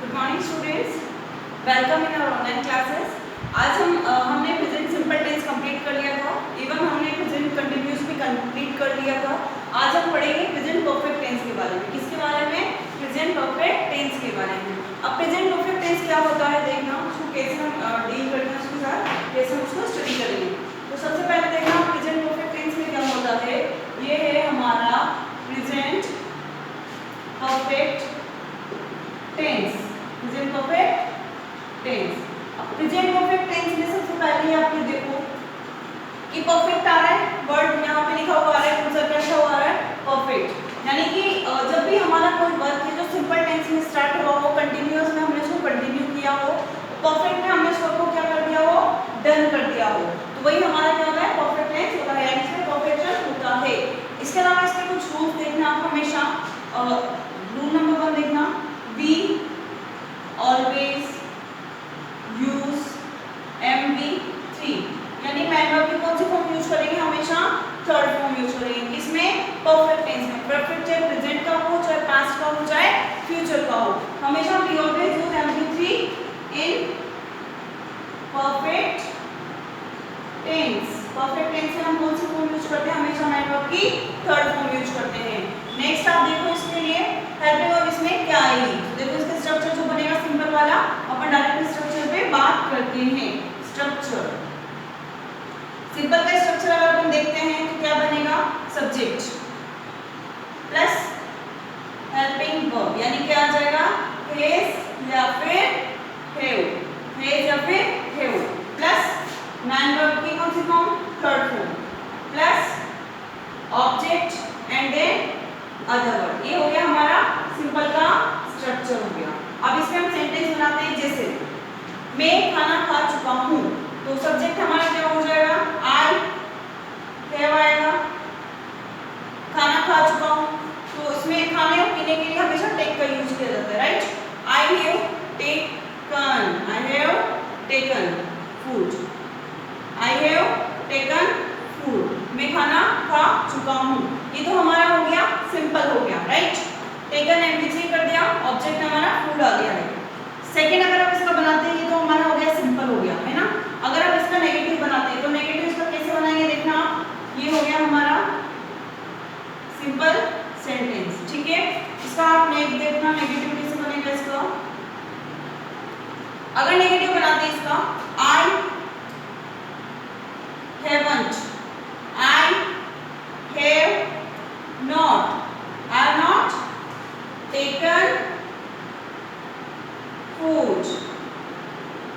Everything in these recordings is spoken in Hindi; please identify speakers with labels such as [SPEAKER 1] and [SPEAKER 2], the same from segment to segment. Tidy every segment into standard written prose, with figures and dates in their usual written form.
[SPEAKER 1] Good morning students, welcome in our online classes. आज हमने प्रेजेंट सिंपल टेंस कंप्लीट कर लिया था, इवन हमने प्रेजेंट कंटिन्यूस भी कंप्लीट कर लिया था। आज हम पढ़ेंगे प्रेजेंट परफेक्ट टेंस के बारे में। किसके बारे में? प्रेजेंट परफेक्ट टेंस के बारे में। अब प्रेजेंट परफेक्ट टेंस क्या होता है देखना, उसको कैसे हम डील करते हैं, उसके साथ कैसे हम उसको स्टडी करेंगे। तो सबसे पहले देखना प्रेजेंट परफेक्ट टेंस में क्या होता है। ये है हमारा present perfect tense. Present perfect tense. अब प्रेजेंट परफेक्ट टेंस में सबसे पहले आप ये देखो कि परफेक्ट आ रहा है, वर्ड यहाँ पे लिखा हुआ आ रहा है, कौन सा क्या लिखा हुआ आ रहा है? परफेक्ट। यानी कि जब भी हमारा कोई वर्क है जो सिंपल टेंस में स्टार्ट हुआ हो, कंटिन्यूअस में हमने उसको कंटिन्यू किया हो, परफेक्ट में हमने उस वर्क को क्या कर दिया हो? डन कर दिया हो, तो वही हमारा क्या होता है? परफेक्ट टेंस होता है, यानी इसमें परफेक्शन होता है। इसके अलावा इसके कुछ रूल्स देखना आप हमेशा। रूल नंबर 1 देखना, वी ऑलवेज यूज MV3, यानी मैन वर्ब की कौन सी फॉर्म यूज करेंगे? हमेशा थर्ड फॉर्म यूज करेंगे। इसमें परफेक्ट टेंस में परफेक्ट चाहे प्रेजेंट का हो, चाहे पास्ट का हो, चाहे फ्यूचर का हो, हमेशा we always use MV3 in perfect tense. Perfect tense में हम कौन सी फॉर्म यूज करते हैं? हमेशा मैन वर्ब की थर्ड फॉर्म यूज करते हैं। नेक्स्ट आप देखो इसके लिए हेल्पिंग वर्ब इसमें क्या आएगी। देखो इसका स्ट्रक्चर जो बनेगा सिंपल वाला, अपन डायरेक्ट स्ट्रक्चर पे बात करते हैं। स्ट्रक्चर सिंपल का स्ट्रक्चर अगर अपन देखते हैं तो क्या बनेगा? सब्जेक्ट प्लस हेल्पिंग वर्ब, यानी क्या आ जाएगा? हैज या फिर हैव, हैज या फिर हैव, प्लस मैन वर्ब की कौन सी form? Third form, plus object and then other word. ये हो गया हमारा सिंपल का स्ट्रक्चर हो गया। अब इसमें हम सेंटेंस बनाते हैं। जैसे मैं खाना खा चुका हूँ, तो सब्जेक्ट हमारा क्या हो जाएगा? आई हैव आएगा। खाना खा चुका हूँ, तो इसमें खाने और पीने के लिए हमेशा टेक का यूज किया जाता है, right? I have taken, I have taken food, I have taken food, मैं खाना खा चुका हूँ। ये तो हमारा हो गया सिंपल हो गया, राइट? टेकन MV3 कर दिया, ऑब्जेक्ट हमारा फूड आ गया है। सेकंड अगर आप इसका बनाते हैं, ये तो हमारा हो गया सिंपल हो गया, है ना? अगर आप इसका नेगेटिव बनाते हैं तो नेगेटिव इसका कैसे बनाएंगे देखना आप। ये हो गया हमारा सिंपल सेंटेंस, ठीक है? इसका आप देखना नेगेटिव कैसे बनेगा इसका। अगर नेगेटिव बनाते हैं इसका, I haven't, I have not, I have not taken food,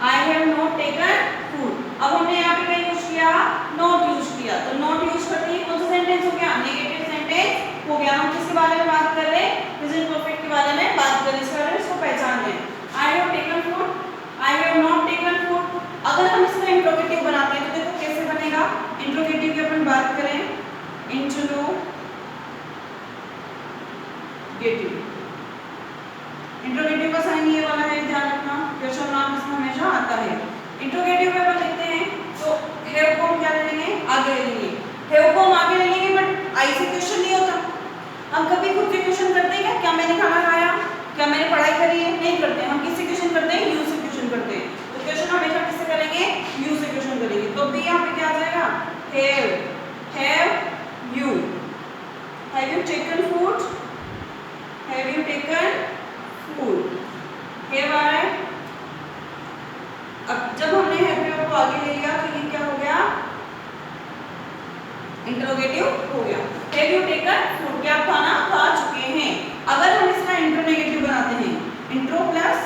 [SPEAKER 1] I have not taken food। अब हमने यहाँ पे क्या यूज किया? नॉट यूज किया, तो नॉट यूज करते ही कौन सा सेंटेंस हो गया? नेगेटिव सेंटेंस हो गया। हम किसके बारे में बात कर रहे हैं? प्रेजेंट परफेक्ट के बारे में बात कर रहे हैं, इसके बारे में इसको पहचान लें। I have taken food, I have not taken food। अगर हम इसका इंट्रोगेटिव बनाते हैं तो देखो कैसे बनेगा। इंट्रोगेटिव की अपन बात करें, इंट्रोगेटिव का साइन ये वाला है, ध्यान रखना, क्वेश्चन मार्क इसमें हमेशा आता है। इंट्रोगेटिव में अपन लिखते हैं तो हैव को हम क्या ले लेंगे? आगे ले लेंगे। हैव को हम आगे ले लेंगे, बट आई से क्वेश्चन नहीं होता। हम कभी खुद से क्वेश्चन करते हैं क्या मैंने खाना खाया, क्या मैंने पढ़ाई करी है? नहीं करते। हम किससे क्वेश्चन करते हैं? यू से क्वेश्चन करते हैं। तो क्वेश्चन हमेशा किससे करेंगे? यू से क्वेश्चन करेंगे। तो बी यहाँ पे क्या आ जाएगा? Have you, have you taken food, have you taken food, have आ रहा है। अब जब हमने हैव को आगे ले लिया तो ये क्या हो गया? इंट्रोगेटिव हो गया। हैव यू टेकन फूड, क्या आप खाना खा चुके हैं? अगर हम इसका इंट्रोनेगेटिव बनाते हैं, इंट्रो प्लस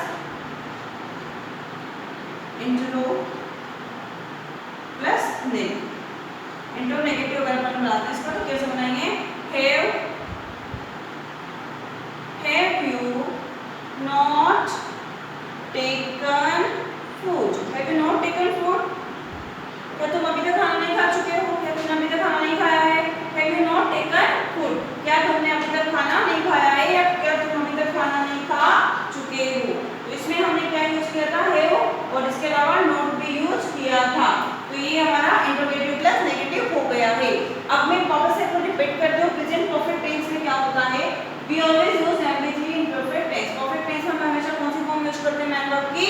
[SPEAKER 1] ने, इंट्रोनेगेटिव अगर अपन बनाते हैं इसका तो कैसे बनाएंगे? Have you not taken food, have you not taken food, क्या तुम अभी तक खाना नहीं खा चुके हो? क्या तुमने अभी तक खाना नहीं खाया है? Have you not taken food, क्या तुमने अभी तक खाना नहीं खाया है, या क्या तुम अभी तक खाना नहीं खा चुके हो? तो इसमें हमने क्या यूज किया था? हैव, और इसके अलावा नॉट भी यूज किया था। तो ये हमारा इंट्रोगेटिव प्लस नेगेटिव हो गया है। अब मैं वापस से रिपीट करती हूँ, प्रेजेंट परफेक्ट टेंस में क्या होता है? We always use MV3 in perfect tense. Perfect tense में हम हमेशा कौन सी फॉर्म यूज की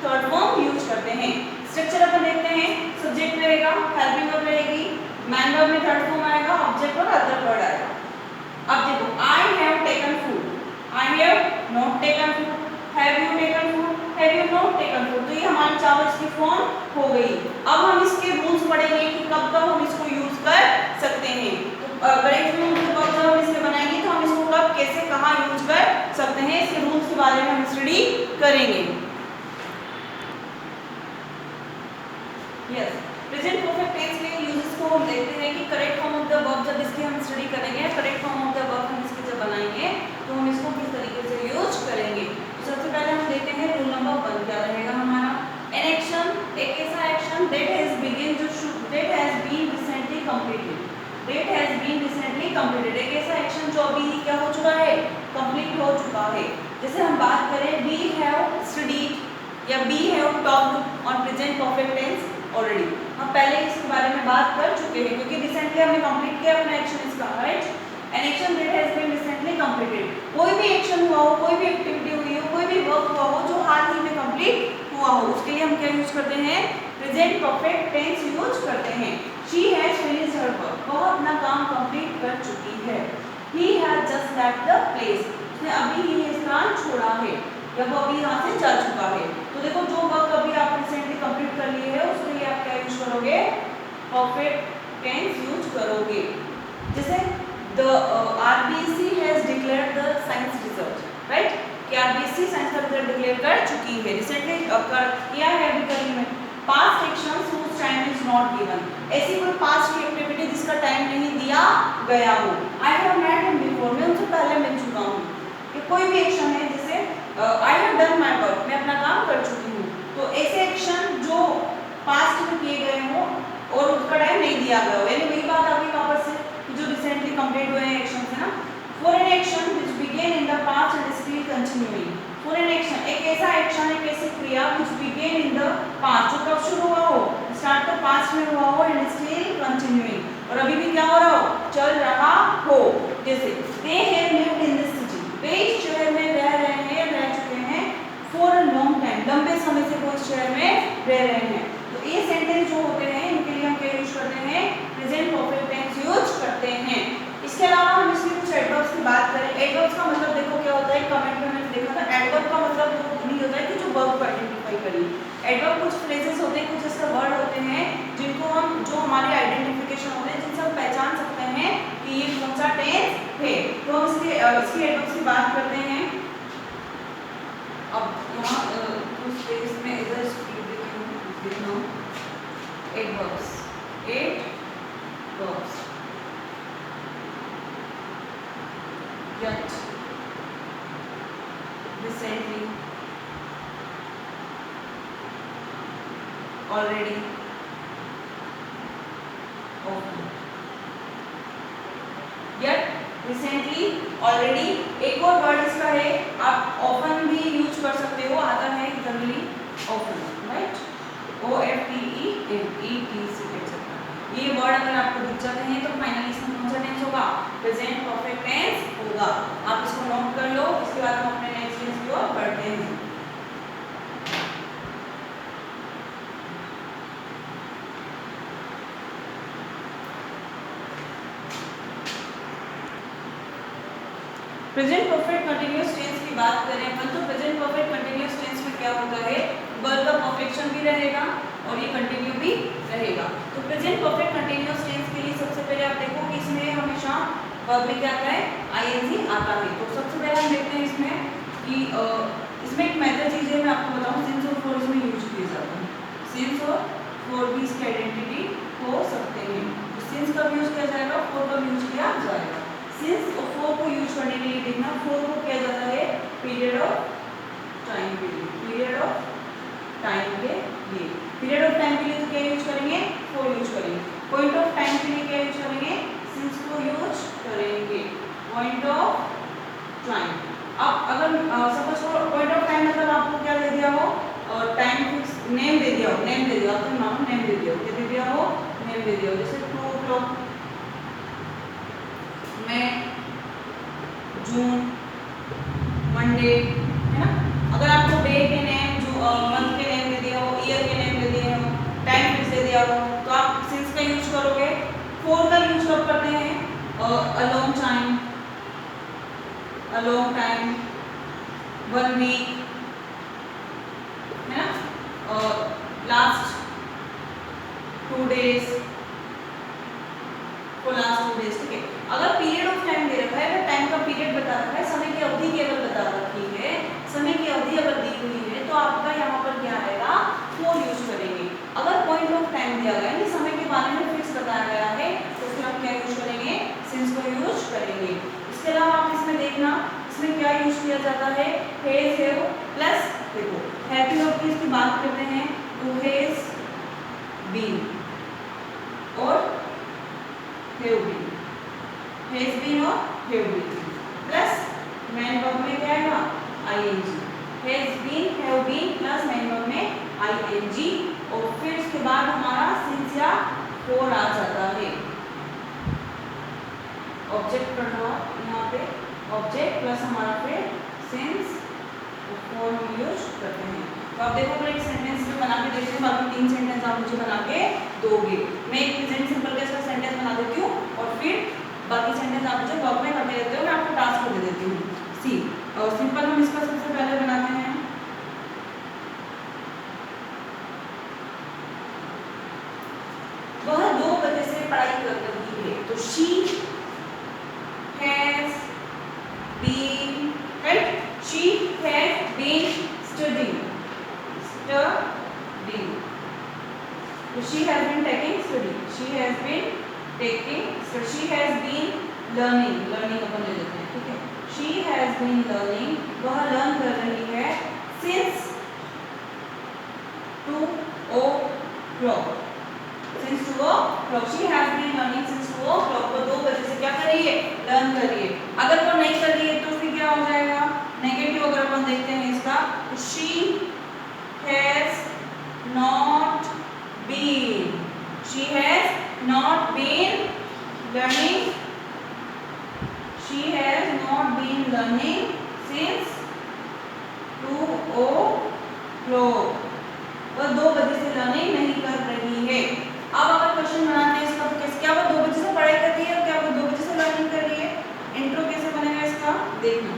[SPEAKER 1] थर्ड फॉर्म यूज करते हैं। स्ट्रक्चर अपन देखते हैं, सब्जेक्ट रहेगा, हेल्पिंग वर्ब रहेगी, मैन वर्ब में थर्ड फॉर्म आएगा, ऑब्जेक्ट और अदर वर्ड आएगा। अब देखो, I have taken food, I have not taken food, have you taken food, have you not taken food. तो ये हमारी चार की फॉर्म हो गई। अब हम इसके रूल्स पढ़ेंगे कि कब कब हम इसको यूज कर सकते हैं। तो करेक्ट रूल जब हम इसके बनाएंगे तो हम इसको कब कैसे कहाँ यूज कर सकते हैं, इसके रूल्स के बारे में हम स्टडी करेंगे। यस, प्रेजेंट परफेक्ट टेंस के यूजेस को हम देखते हैं कि correct form of the verb जब इसकी हम स्टडी करेंगे, correct form of the verb हम इसके जब बनाएंगे तो हम इसको किस तरीके से यूज करेंगे। तो सबसे पहले हम देखते हैं रूल नंबर 1 क्या रहेगा हमारा। एन एक्शन, एक ऐसा एक्शन दैट हैज बीन जो that has been recently completed, that has been recently completed, एक ऐसा एक्शन जो अभी क्या हो चुका है, कंप्लीट हो चुका है। जैसे हम बात करें वी हैव स्टडीड या we have talked on present perfect tense already, हम पहले इसके बारे में बात कर चुके हैं क्योंकि रिसेंटली हमने कंप्लीट किया अपना एक्शन इसका, right. An action that has been recently completed, कोई भी एक्शन हुआ हो, कोई भी एक्टिविटी हुई हो, कोई भी वर्क हुआ हो जो हाल ही में कंप्लीट हुआ हो, उसके लिए हम क्या यूज करते हैं, प्रेजेंट परफेक्ट टेंस यूज करते हैं। She has finished her work, वह अपना काम कंप्लीट कर चुकी है। He has just left the place, उसने अभी ही ये स्थान छोड़ा है या वो अभी यहाँ से जा चुका है। तो देखो जो वर्क अभी आप रिसेंटली कंप्लीट कर लिए है उसके लिए आप क्या यूज करोगे, परफेक्ट टेंस यूज करोगे। जैसे the RBSC has declared the science result, right, कि आरबीएससी साइंस का रिजल्ट डिक्लेयर कर चुकी है, रिसेंटली किया है अभी कल में। Past actions whose time is not given, ऐसी कोई पास्ट की एक्टिविटी जिसका टाइम नहीं दिया गया हो। I have met him before, मैं उनसे पहले मिल चुका हूँ। ये कोई भी एक्शन है, जैसे I have done my work, मैं अपना काम कर चुकी हूँ। तो ऐसे एक्शन जो पास्ट में किए गए हो और उसका टाइम नहीं दिया गया हो, यानी वही बात आ गई वापस से कि जो रिसेंटली कंप्लीट हुए हैं एक्शन है ना। For an action which began in the past and still continuing, for an action एक ऐसा एक्शन, एक ऐसी क्रिया which began in the past, जो कब शुरू हुआ हो, स्टार्ट तो पास्ट में हुआ हो, एंड स्टिल कंटिन्यूइंग, और अभी भी क्या हो रहा हो, चल रहा हो। जैसे they have lived in this city, वे इस शहर में रह रहे हैं, रह चुके हैं, फॉर अ लॉन्ग टाइम, लंबे समय से वो इस शहर में रह रहे हैं। तो ये सेंटेंस जो होते हैं इनके लिए हम क्या यूज करते हैं, प्रेजेंट परफेक्ट टेंस यूज करते हैं। इसके अलावा हम इसमें कुछ एडवर्ब्स की बात करें। एडवर्ब्स का मतलब देखो क्या होता है, कमेंट में मैंने देखा था, एडवर्ब का मतलब वो नहीं होता है कि जो वर्ब को आइडेंटिफाई करिए। एडवर्ब कुछ फ्रेजेस होते हैं, कुछ ऐसे वर्ड होते हैं जिनको हम, जो हमारे आइडेंटिफिकेशन होते हैं, जिनसे हम पहचान सकते हैं कि ये कौन सा टेंस है। तो हम इसकी एडवर्ब्स की बात करते हैं। अब यहाँ कुछ पेज में इधर स्पीड देखना, adverbs, adverbs, yet, recently, already, often, yet, recently, already, एक और वर्ड इसका है, आप often भी यूज कर सकते हो, आता है generally often, right? O-F-T-E-N-E-T-C etc. ये वर्ड अगर आपको दिख जाते हैं तो फाइनली इसमें कौन सा टेंस होगा, प्रेजेंट परफेक्ट टेंस होगा। आप इसको नोट कर लो, इसके बाद हम अपने नेक्स्ट टेंस की ओर बढ़ते हैं। प्रेजेंट परफेक्ट कंटिन्यूअस टेंस की बात करें अपन, तो प्रेजेंट परफेक्ट कंटिन्यूअस टेंस में क्या होता है, वर्ब का परफेक्शन भी रहेगा और ये कंटिन्यू भी रहेगा। तो प्रेजेंट परफेक्ट कंटिन्यूअस टेंस के लिए सबसे पहले आप देखो कि इसमें हमेशा वर्ब में क्या आता है, आईएनजी आता है। तो सबसे पहले हम देखते हैं इसमें कि इसमें एक मेथड चीज़ है, मैं आपको बताऊँ, सिंस और फॉर इसमें यूज किए जाते हैं। सिंस और फॉर भी इसकी आइडेंटिटी हो सकते हैं। तो सिंस कब यूज किया जाएगा, फॉर कब यूज किया जाएगा। सिंस और फॉर को यूज करने के लिए देखना, फॉर को किया जाता है पीरियड ऑफ टाइम के लिए, पीरियड ऑफ टाइम के लिए, पीरियड ऑफ टाइम के लिए तो क्या यूज करेंगे, फॉर यूज करेंगे। पॉइंट ऑफ टाइम के लिए क्या यूज करेंगे, सिंस को यूज करेंगे, पॉइंट ऑफ टाइम। अब अगर सपोज पॉइंट ऑफ टाइम मतलब आपको क्या दे दिया हो, टाइम फिक्स नेम दे दिया हो, नेम दे दिया हो, तो नाम नेम दे दिया हो, क्या दे दिया हो, नेम दे दिया हो। जैसे 2 o'clock, मई, जून, मंडे, है ना। अगर आपको डे के नेम, जो अ लॉन्ग टाइम, 1 वीक, है ना, और last 2 days, for last 2 days, ठीक है। अगर पीरियड ऑफ टाइम दे रखा है, अगर टाइम का पीरियड बता रखा है, समय की अवधि केवल बता रखी है, समय की अवधि अगर दी हुई है, तो आपका यहाँ पर क्या आएगा, फॉर यूज करेंगे। अगर पॉइंट ऑफ टाइम दिया गया है, समय के बारे में फिक्स बताया गया है, तो फिर हम क्या यूज करेंगे, सिंस को यूज करेंगे। इसके अलावा आप इसमें देखना, इसमें क्या यूज किया जाता है, हैज, हैव प्लस, देखो हैव की इसकी बात करते हैं तो हैज बीन और हैव बीन, हैज बीन और have been plus main verb में क्या आएगा, ING, has been, have been plus main verb में आईएनजी, और फिर उसके बाद हमारा सिंस या फॉर आ जाता है। ऑब्जेक्ट पढ़ा यहाँ पे, ऑब्जेक्ट प्लस हमारा फिर सिंस और फॉर हम यूज करते हैं। तो आप देखो एक सेंटेंस में बना के देखते हैं, बाकी 3 सेंटेंस आप मुझे बना के दोगे। मैं एक प्रेजेंट सिंपल का इसका सेंटेंस बना देती हूँ और फिर बाकी सेंटेंस आप मुझे वर्क में करके देते हो, मैं आपको टास्क दे देती हूँ। सी और सिंपल हम इसका सबसे पहले बनाते हैं, वह 2 बजे से पढ़ाई कर रही है, तो she has been, right, she has been studying, studying, so she has been taking study, she has been taking, so she has been learning, learning अपन ले लेते हैं, ठीक है, she has been learning, वह लर्न कर रही है since 2 o'clock, since 2 o'clock, she has been learning since 2 o'clock, वो 2 बजे से क्या कर रही है, लर्न कर रही है। अगर वो नहीं कर रही है तो फिर क्या हो जाएगा, नेगेटिव अगर अपन देखते हैं इसका, तो she has not been, she has not been learning, she has not been learning since 2 o'clock, वह 2 बजे से लर्निंग नहीं कर रही है। अब अगर क्वेश्चन बनाते हैं इसका, तो क्या वो 2 बजे से पढ़ाई कर रही है और क्या वो 2 बजे से लर्निंग कर रही है, इंट्रो कैसे बनेगा इसका देखना,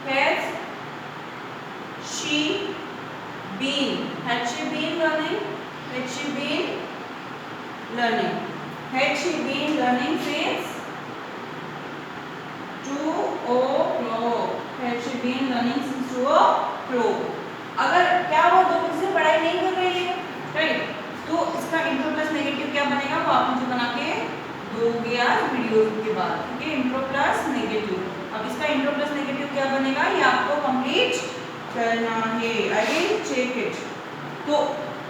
[SPEAKER 1] has she been, had she been learning, had she been learning, had she been learning since 2 o'clock, had she been learning since 2 o'clock, अगर क्या वो 2 बजे से पढ़ाई नहीं कर रही है, राइट, तो इसका इंट्रो प्लस नेगेटिव क्या बनेगा, वो आप मुझे बना के दोगे यार वीडियो के बाद, ठीक है, इंट्रो प्लस नेगेटिव। अब इसका इंट्रो प्लस नेगेटिव क्या बनेगा, ये आपको कंप्लीट करना है, आई विल चेक इट। तो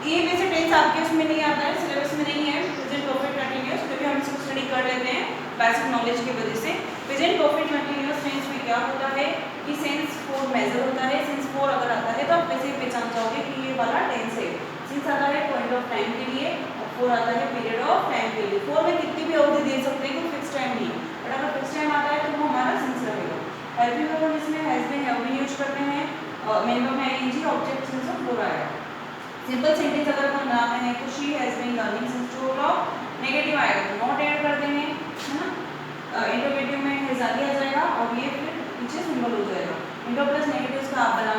[SPEAKER 1] ये वैसे टेंस आपके उसमें नहीं आता है, सिलेबस में नहीं है, प्रेजेंट परफेक्ट कंटीन्यूअस, क्योंकि हम इसको स्टडी कर लेते हैं बेसिक नॉलेज की वजह से। प्रेजेंट परफेक्ट कंटीन्यूअस टेंस में क्या होता है कि सेंस फॉर मेजर होता है, सेंस फॉर अगर आता है तो आप वैसे पहचान जाओगे कि ये वाला टेंस है। सेंस आता है पॉइंट ऑफ टाइम के लिए और फॉर आता है पीरियड ऑफ टाइम के लिए। फॉर में कितनी भी अवधि दे सकते हैं, कोई फिक्स टाइम नहीं है, बट अगर फिक्स टाइम आता है तो वो हमारा सेंस रहेगा। हेल्पिंग वर्ब इसमें has been, have been use करते हैं, मेन वर्ब में ING, object sense of for आएगा। सिंपल सेंटेंस अगर हम बनाते हैं तो she has been learning since 2 o'clock, negative आएगा तो नॉट ऐड कर देंगे, है ना, इंटरोगेटिव में हैज आ जाएगा और ये फिर पीछे सिंबल हो जाएगा। इंट्रो प्लस नेगेटिव्स का आप बना